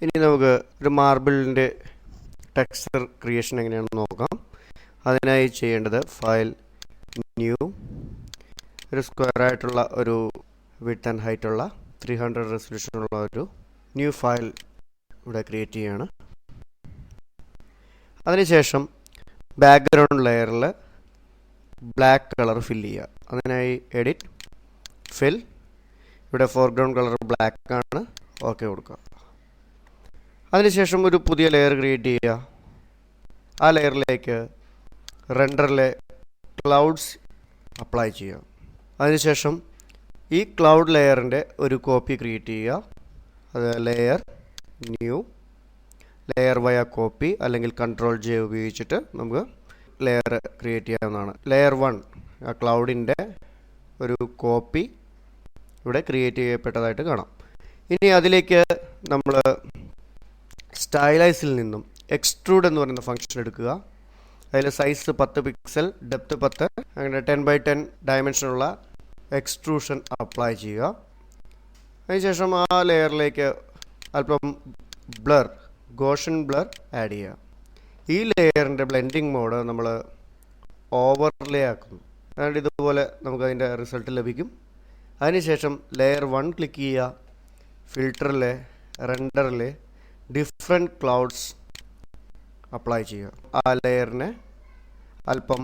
ഇനി നമുക്ക് ഒരു മാർബിളിൻ്റെ ടെക്സ്ചർ ക്രിയേഷൻ എങ്ങനെയാണെന്ന് നോക്കാം. അതിനായി ചെയ്യേണ്ടത് ഫയൽ, ന്യൂ, ഒരു സ്ക്വയർ ആയിട്ടുള്ള ഒരു വിഡ്ത്ത് ആൻഡ് ഹൈറ്റ് ഉള്ള 300 റെസൊല്യൂഷനുള്ള ഒരു ന്യൂ ഫയൽ ഇവിടെ ക്രിയേറ്റ് ചെയ്യുകയാണ്. അതിനുശേഷം ബാക്ക്ഗ്രൗണ്ട് ലെയറിൽ ബ്ലാക്ക് കളർ ഫിൽ ചെയ്യുക. അതിനായി എഡിറ്റ്, ഫിൽ, ഇവിടെ ഫോർഗ്രൗണ്ട് കളർ ബ്ലാക്ക് ആണ്, ഓക്കെ കൊടുക്കുക. അതിനുശേഷം ഒരു പുതിയ ലെയർ ക്രിയേറ്റ് ചെയ്യുക. ആ ലെയറിലേക്ക് റെൻഡറിലെ ക്ലൗഡ്സ് അപ്ലൈ ചെയ്യുക. അതിനുശേഷം ഈ ക്ലൗഡ് ലെയറിൻ്റെ ഒരു കോപ്പി ക്രിയേറ്റ് ചെയ്യുക. അത് ലെയർ, ന്യൂ, ലെയർ വയ കോപ്പി അല്ലെങ്കിൽ Ctrl+J ഉപയോഗിച്ചിട്ട് നമുക്ക് ലെയർ ക്രിയേറ്റ് ചെയ്യാവുന്നതാണ്. ലെയർ 1 ആ ക്ലൗഡിൻ്റെ ഒരു കോപ്പി ഇവിടെ ക്രിയേറ്റ് ചെയ്യപ്പെട്ടതായിട്ട് കാണാം. ഇനി അതിലേക്ക് നമ്മൾ സ്റ്റൈലൈസിൽ നിന്നും എക്സ്ട്രൂഡ് എന്ന് പറയുന്ന ഫംഗ്ഷൻ എടുക്കുക. അതിൽ സൈസ് 10 പിക്സൽ, ഡെപ്ത് 10, അങ്ങനെ 10x10 ഡയമെൻഷനുള്ള എക്സ്ട്രൂഷൻ അപ്ലൈ ചെയ്യുക. അതിനുശേഷം ആ ലെയറിലേക്ക് അല്പം ബ്ലർ, ഗോഷൻ ബ്ലർ ആഡ് ചെയ്യുക. ഈ ലെയറിൻ്റെ ബ്ലെൻഡിങ് മോഡ് നമ്മൾ ഓവർലേ ആക്കുന്നു. അതുകൊണ്ട് ഇതുപോലെ നമുക്ക് അതിൻ്റെ റിസൾട്ട് ലഭിക്കും. അതിനുശേഷം ലെയർ 1 ക്ലിക്ക് ചെയ്യുക. ഫിൽറ്ററിലെ റെൻഡറിലെ ഡിഫറെൻറ്റ് ക്ലൗഡ്സ് അപ്ലൈ ചെയ്യുക. ആ ലെയറിനെ അല്പം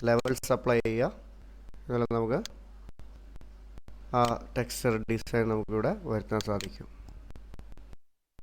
ലെവൽസ് അപ്ലൈ ചെയ്യുക. അതുപോലെ നമുക്ക് ആ ടെക്സ്ചർ ഡിസൈൻ നമുക്കിവിടെ വരുത്താൻ സാധിക്കും.